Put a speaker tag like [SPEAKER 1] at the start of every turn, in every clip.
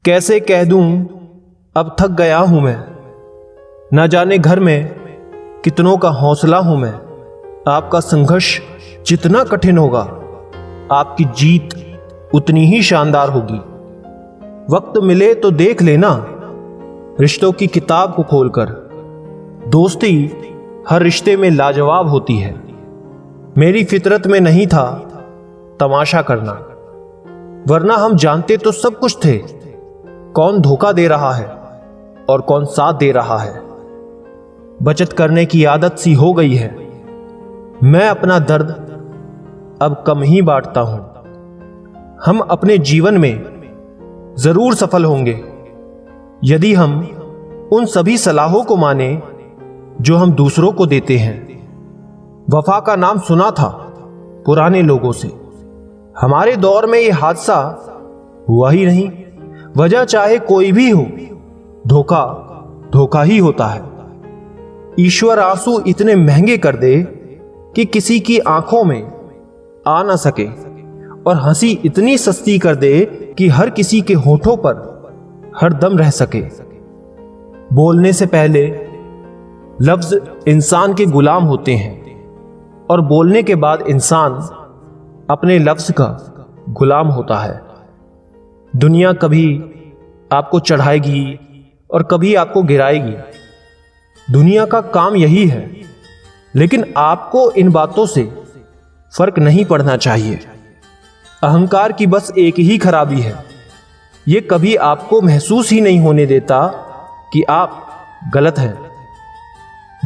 [SPEAKER 1] कैसे कह दूं अब थक गया हूं मैं, ना जाने घर में कितनों का हौसला हूं मैं। आपका संघर्ष जितना कठिन होगा, आपकी जीत उतनी ही शानदार होगी। वक्त मिले तो देख लेना रिश्तों की किताब को खोलकर, दोस्ती हर रिश्ते में लाजवाब होती है। मेरी फितरत में नहीं था तमाशा करना, वरना हम जानते तो सब कुछ थे, कौन धोखा दे रहा है और कौन साथ दे रहा है। बचत करने की आदत सी हो गई है, मैं अपना दर्द अब कम ही बांटता हूं। हम अपने जीवन में जरूर सफल होंगे यदि हम उन सभी सलाहों को माने जो हम दूसरों को देते हैं। वफा का नाम सुना था पुराने लोगों से, हमारे दौर में यह हादसा हुआ ही नहीं। वजह चाहे कोई भी हो, धोखा धोखा ही होता है। ईश्वर आंसू इतने महंगे कर दे कि किसी की आंखों में आ ना सके, और हंसी इतनी सस्ती कर दे कि हर किसी के होठों पर हर दम रह सके। बोलने से पहले लफ्ज इंसान के गुलाम होते हैं, और बोलने के बाद इंसान अपने लफ्ज का गुलाम होता है। दुनिया कभी आपको चढ़ाएगी और कभी आपको गिराएगी, दुनिया का काम यही है। लेकिन आपको इन बातों से फर्क नहीं पड़ना चाहिए। अहंकार की बस एक ही खराबी है, यह कभी आपको महसूस ही नहीं होने देता कि आप गलत हैं।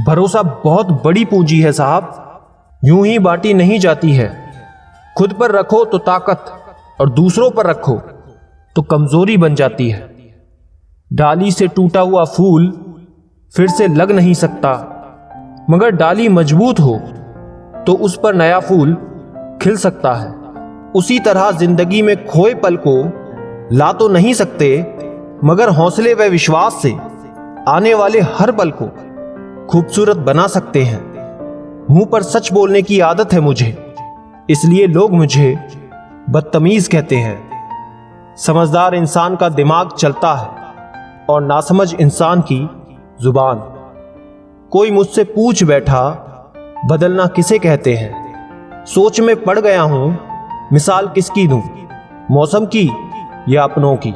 [SPEAKER 1] भरोसा बहुत बड़ी पूंजी है साहब, यूं ही बांटी नहीं जाती है। खुद पर रखो तो ताकत, और दूसरों पर रखो तो कमजोरी बन जाती है। डाली से टूटा हुआ फूल फिर से लग नहीं सकता, मगर डाली मजबूत हो तो उस पर नया फूल खिल सकता है। उसी तरह जिंदगी में खोए पल को ला तो नहीं सकते, मगर हौसले व विश्वास से आने वाले हर पल को खूबसूरत बना सकते हैं। मुंह पर सच बोलने की आदत है मुझे, इसलिए लोग मुझे बदतमीज कहते हैं। समझदार इंसान का दिमाग चलता है और नासमझ इंसान की जुबान। कोई मुझसे पूछ बैठा बदलना किसे कहते हैं। सोच में पड़ गया हूं मिसाल किसकी दूं, मौसम की या अपनों की।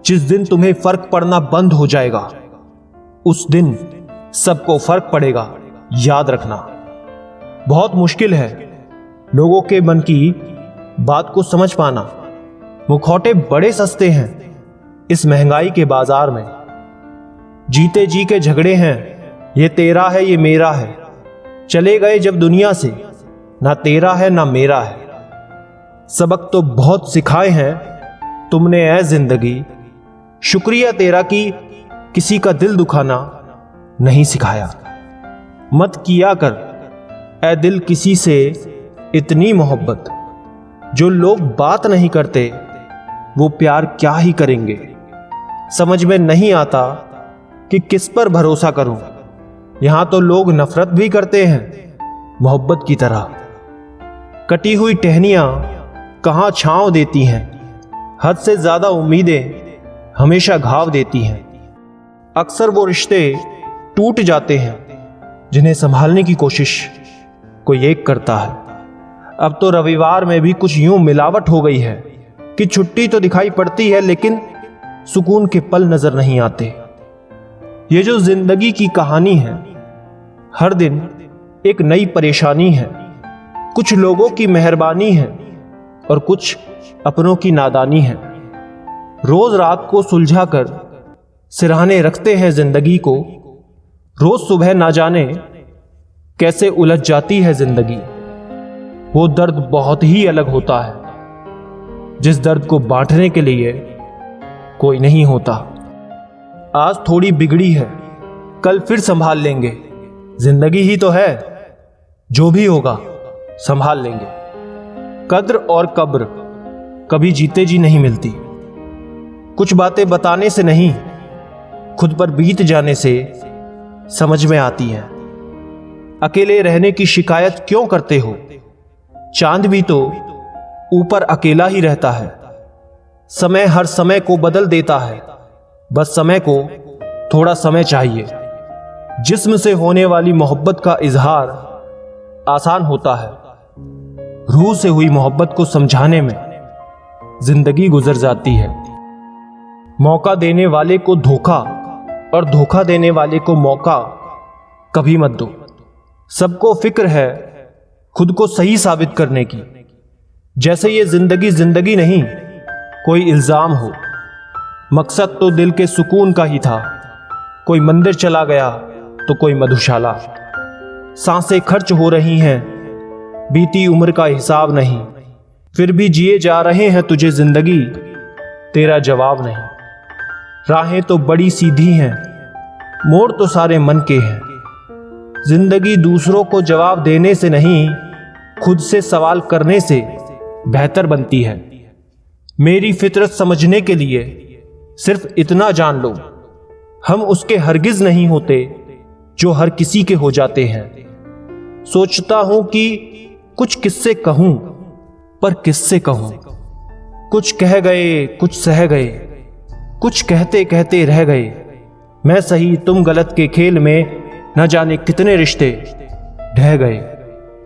[SPEAKER 1] जिस दिन तुम्हें फर्क पड़ना बंद हो जाएगा, उस दिन सबको फर्क पड़ेगा, याद रखना। बहुत मुश्किल है लोगों के मन की बात को समझ पाना। मुखौटे बड़े सस्ते हैं इस महंगाई के बाजार में। जीते जी के झगड़े हैं, ये तेरा है ये मेरा है। चले गए जब दुनिया से, ना तेरा है ना मेरा है। सबक तो बहुत सिखाए हैं तुमने ऐ जिंदगी, शुक्रिया तेरा कि किसी का दिल दुखाना नहीं सिखाया। मत किया कर ऐ दिल किसी से इतनी मोहब्बत, जो लोग बात नहीं करते वो प्यार क्या ही करेंगे। समझ में नहीं आता कि किस पर भरोसा करूं। यहां तो लोग नफरत भी करते हैं मोहब्बत की तरह। कटी हुई टहनियां कहां छांव देती हैं, हद से ज्यादा उम्मीदें हमेशा घाव देती हैं। अक्सर वो रिश्ते टूट जाते हैं जिन्हें संभालने की कोशिश कोई एक करता है। अब तो रविवार में भी कुछ यूं मिलावट हो गई है कि छुट्टी तो दिखाई पड़ती है, लेकिन सुकून के पल नजर नहीं आते। ये जो जिंदगी की कहानी है, हर दिन एक नई परेशानी है। कुछ लोगों की मेहरबानी है और कुछ अपनों की नादानी है। रोज रात को सुलझाकर सिरहाने रखते हैं जिंदगी को। रोज सुबह ना जाने कैसे उलझ जाती है जिंदगी। वो दर्द बहुत ही अलग होता है जिस दर्द को बांटने के लिए कोई नहीं होता। आज थोड़ी बिगड़ी है, कल फिर संभाल लेंगे। जिंदगी ही तो है, जो भी होगा संभाल लेंगे। कद्र और कब्र कभी जीते जी नहीं मिलती। कुछ बातें बताने से नहीं, खुद पर बीत जाने से समझ में आती हैं। अकेले रहने की शिकायत क्यों करते हो? चांद भी तो ऊपर अकेला ही रहता है। समय हर समय को बदल देता है, बस समय को थोड़ा समय चाहिए। जिस्म से होने वाली मोहब्बत का इजहार आसान होता है, रूह से हुई मोहब्बत को समझाने में जिंदगी गुजर जाती है। मौका देने वाले को धोखा और धोखा देने वाले को मौका कभी मत दो। सबको फिक्र है खुद को सही साबित करने की, जैसे ये जिंदगी जिंदगी नहीं कोई इल्जाम हो। मकसद तो दिल के सुकून का ही था, कोई मंदिर चला गया तो कोई मधुशाला। सांसें खर्च हो रही हैं, बीती उम्र का हिसाब नहीं, फिर भी जिए जा रहे हैं तुझे जिंदगी, तेरा जवाब नहीं। राहें तो बड़ी सीधी हैं, मोड़ तो सारे मन के हैं। जिंदगी दूसरों को जवाब देने से नहीं, खुद से सवाल करने से बेहतर बनती है। मेरी फितरत समझने के लिए सिर्फ इतना जान लो, हम उसके हरगिज नहीं होते जो हर किसी के हो जाते हैं। सोचता हूं कि कुछ किससे कहूं, पर किससे कहूं। कुछ कह गए, कुछ सह गए, कुछ कहते कहते रह गए। मैं सही तुम गलत के खेल में न जाने कितने रिश्ते ढह गए।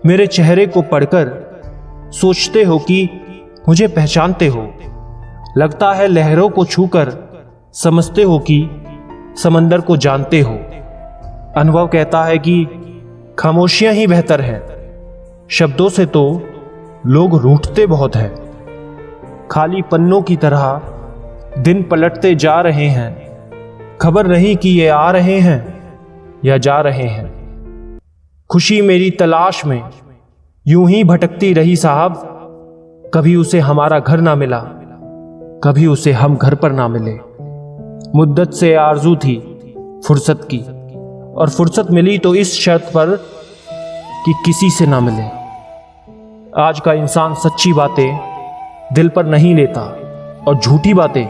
[SPEAKER 1] मेरे चेहरे को पढ़कर सोचते हो कि मुझे पहचानते हो। लगता है लहरों को छूकर समझते हो कि समंदर को जानते हो। अनुभव कहता है कि खामोशियां ही बेहतर है, शब्दों से तो लोग रूठते बहुत हैं। खाली पन्नों की तरह दिन पलटते जा रहे हैं, खबर नहीं कि ये आ रहे हैं या जा रहे हैं। खुशी मेरी तलाश में यूं ही भटकती रही साहब, कभी उसे हमारा घर ना मिला, कभी उसे हम घर पर ना मिले। मुद्दत से आरजू थी फुर्सत की, और फुर्सत मिली तो इस शर्त पर कि किसी से ना मिले। आज का इंसान सच्ची बातें दिल पर नहीं लेता और झूठी बातें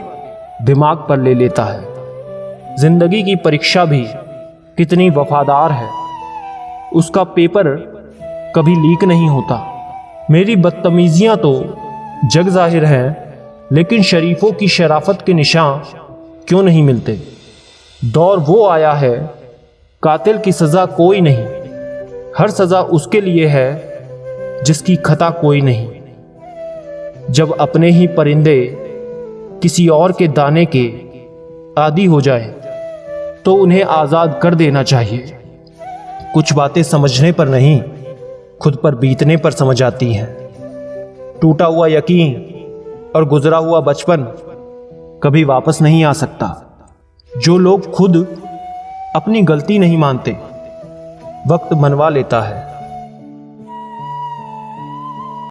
[SPEAKER 1] दिमाग पर ले लेता है। जिंदगी की परीक्षा भी कितनी वफादार है, उसका पेपर कभी लीक नहीं होता। मेरी बदतमीजियां तो जग जाहिर हैं, लेकिन शरीफों की शराफत के निशान क्यों नहीं मिलते। दौर वो आया है, कातिल की सजा कोई नहीं, हर सजा उसके लिए है जिसकी खता कोई नहीं। जब अपने ही परिंदे किसी और के दाने के आदी हो जाए तो उन्हें आज़ाद कर देना चाहिए। कुछ बातें समझने पर नहीं, खुद पर बीतने पर समझ आती हैं। टूटा हुआ यकीन और गुजरा हुआ बचपन कभी वापस नहीं आ सकता। जो लोग खुद अपनी गलती नहीं मानते, वक्त मनवा लेता है।